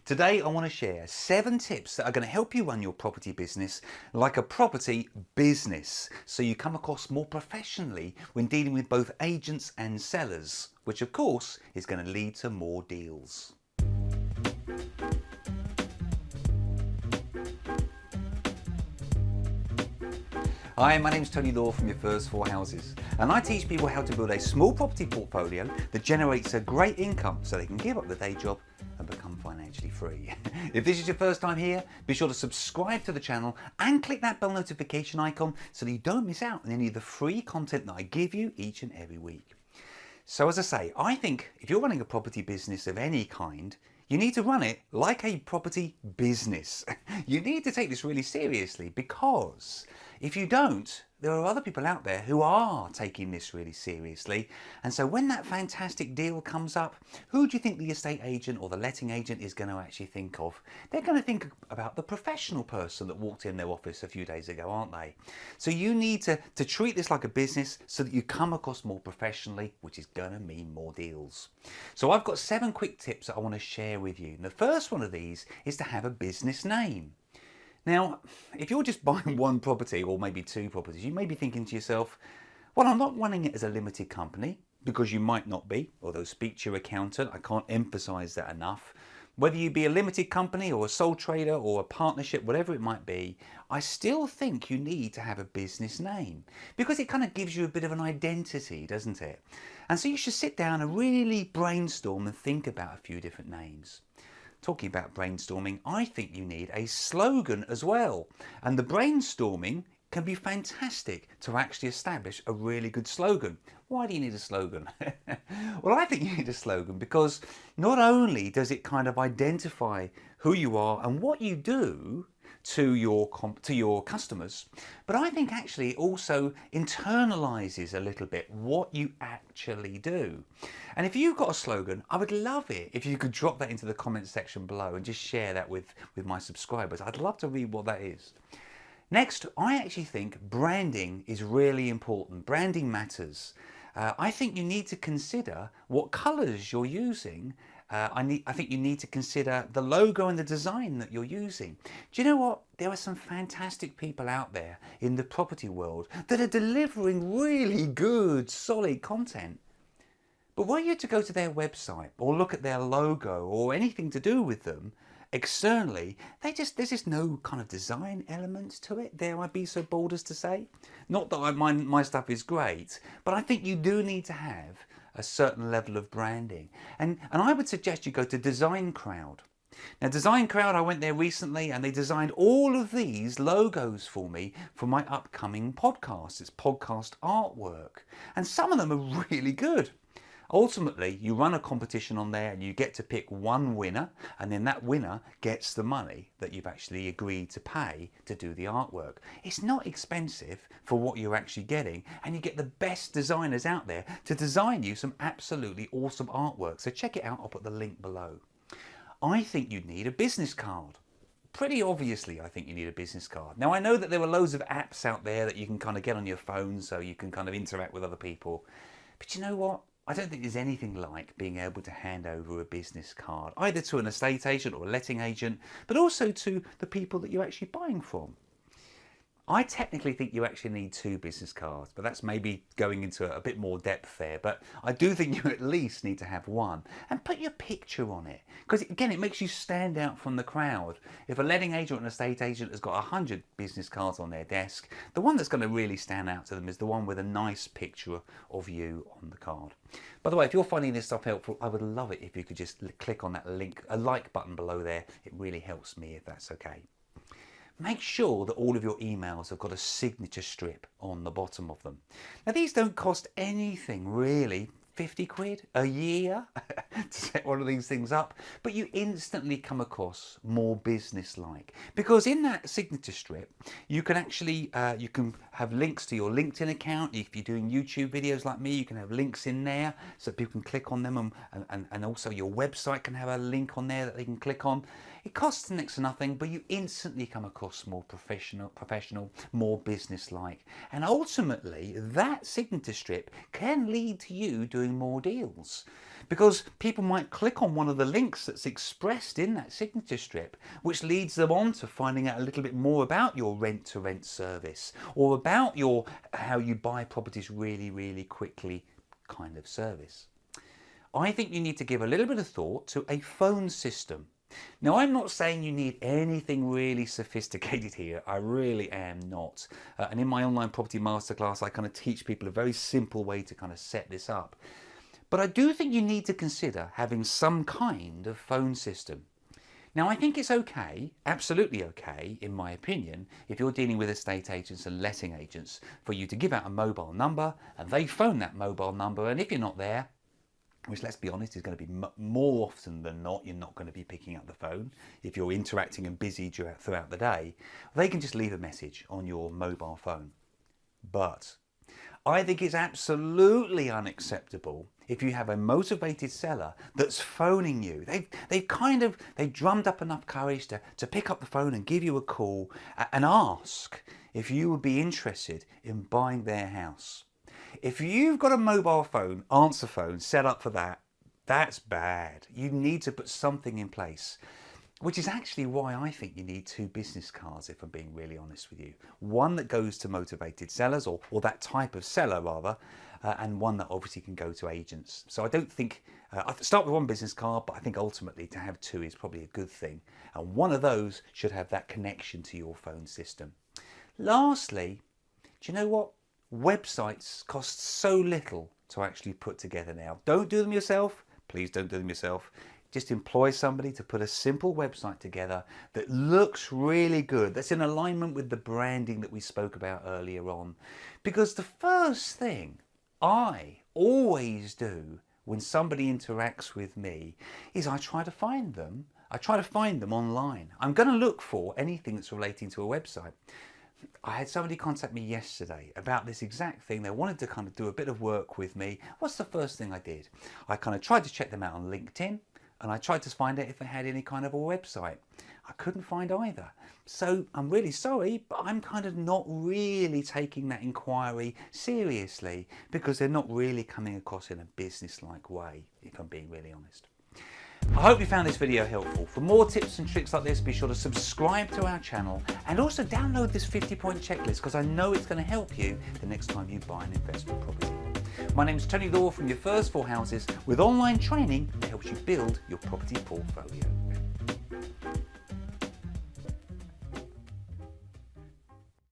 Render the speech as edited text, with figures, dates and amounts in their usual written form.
Today I want to share 7 tips that are going to help you run your property business like a property business so you come across more professionally when dealing with both agents and sellers, which of course is going to lead to more deals. Hi, my name is Tony Law from Your First 4 Houses, and I teach people how to build a small property portfolio that generates a great income so they can give up the day job and become financially free. If this is your first time here, be sure to subscribe to the channel and click that bell notification icon so that you don't miss out on any of the free content that I give you each and every week. So as I say, I think if you're running a property business of any kind, you need to run it like a property business. You need to take this really seriously, because if you don't, there are other people out there who are taking this really seriously. And so when that fantastic deal comes up, who do you think the estate agent or the letting agent is going to actually think of? They're going to think about the professional person that walked in their office a few days ago, aren't they? So you need to treat this like a business so that you come across more professionally, which is going to mean more deals. So I've got 7 quick tips that I want to share with you. And the first one of these is to have a business name. Now, if you're just buying one property or maybe 2 properties, you may be thinking to yourself, well, I'm not running it as a limited company, because you might not be, although speak to your accountant. I can't emphasize that enough. Whether you be a limited company or a sole trader or a partnership, whatever it might be, I still think you need to have a business name, because it kind of gives you a bit of an identity, doesn't it? And so you should sit down and really brainstorm and think about a few different names. Talking about brainstorming, I think you need a slogan as well. And the brainstorming can be fantastic to actually establish a really good slogan. Why do you need a slogan? Well, I think you need a slogan because not only does it kind of identify who you are and what you do to your customers, but I think actually it also internalizes a little bit what you actually do. And if you've got a slogan, I would love it if you could drop that into the comments section below and just share that with my subscribers. I'd love to read what that is. Next, I actually think branding is really important. Branding matters. I think you need to consider what colors you're using. I think you need to consider the logo and the design that you're using. Do you know what? There are some fantastic people out there in the property world that are delivering really good, solid content. But were you to go to their website or look at their logo or anything to do with them externally, there's just no kind of design elements to it. Dare I be so bold as to say? Not that my stuff is great, but I think you do need to have a certain level of branding. And I would suggest you go to Design Crowd. Now, Design Crowd, I went there recently and they designed all of these logos for me for my upcoming podcast. It's podcast artwork. And some of them are really good. Ultimately, you run a competition on there and you get to pick one winner, and then that winner gets the money that you've actually agreed to pay to do the artwork. It's not expensive for what you're actually getting, and you get the best designers out there to design you some absolutely awesome artwork. So check it out, I'll put the link below. I think you need a business card. Pretty obviously, I think you need a business card. Now, I know that there are loads of apps out there that you can kind of get on your phone so you can kind of interact with other people. But you know what? I don't think there's anything like being able to hand over a business card, either to an estate agent or a letting agent, but also to the people that you're actually buying from. I technically think you actually need 2 business cards, but that's maybe going into a bit more depth there. But I do think you at least need to have one, and put your picture on it, because again, it makes you stand out from the crowd. If a letting agent or an estate agent has got 100 business cards on their desk, the one that's going to really stand out to them is the one with a nice picture of you on the card. By the way, if you're finding this stuff helpful, I would love it if you could just click on that link, a like button below there. It really helps me, if that's okay. Make sure that all of your emails have got a signature strip on the bottom of them. Now, these don't cost anything really, 50 quid a year to set one of these things up, but you instantly come across more business-like, because in that signature strip you can actually you can have links to your LinkedIn account. If you're doing YouTube videos like me, you can have links in there so people can click on them, and also your website can have a link on there that they can click on. It costs next to nothing, but you instantly come across more professional, more business-like. And ultimately, that signature strip can lead to you doing more deals. because people might click on one of the links that's expressed in that signature strip, which leads them on to finding out a little bit more about your rent-to-rent service, or about your how you buy properties really, really quickly kind of service. I think you need to give a little bit of thought to a phone system. Now, I'm not saying you need anything really sophisticated here. I really am not. And in my online property masterclass, I kind of teach people a very simple way to kind of set this up. But I do think you need to consider having some kind of phone system. Now, I think it's okay, absolutely okay, in my opinion, if you're dealing with estate agents and letting agents, for you to give out a mobile number and they phone that mobile number, and if you're not there, which, let's be honest, is going to be more often than not, you're not going to be picking up the phone. If you're interacting and busy throughout the day, they can just leave a message on your mobile phone. But I think it's absolutely unacceptable if you have a motivated seller that's phoning you. They've drummed up enough courage to pick up the phone and give you a call and ask if you would be interested in buying their house. If you've got a mobile phone, answer phone set up for that, that's bad. You need to put something in place, which is actually why I think you need two business cards, if I'm being really honest with you. One that goes to motivated sellers, or that type of seller rather, and one that obviously can go to agents. So I don't think, I start with one business card, but I think ultimately to have two is probably a good thing. And one of those should have that connection to your phone system. Lastly, do you know what? Websites cost so little to actually put together now. Don't do them yourself. Please don't do them yourself. Just employ somebody to put a simple website together that looks really good, that's in alignment with the branding that we spoke about earlier on. Because the first thing I always do when somebody interacts with me is I try to find them. I try to find them online. I'm going to look for anything that's relating to a website. I had somebody contact me yesterday about this exact thing. They wanted to kind of do a bit of work with me. What's the first thing I did? I kind of tried to check them out on LinkedIn, and I tried to find out if they had any kind of a website. I couldn't find either. So I'm really sorry, but I'm kind of not really taking that inquiry seriously, because they're not really coming across in a business-like way, if I'm being really honest. I hope you found this video helpful. For more tips and tricks like this, be sure to subscribe to our channel and also download this 50-point checklist, because I know it's going to help you the next time you buy an investment property. My name is Tony Law from Your First 4 Houses, with online training that helps you build your property portfolio.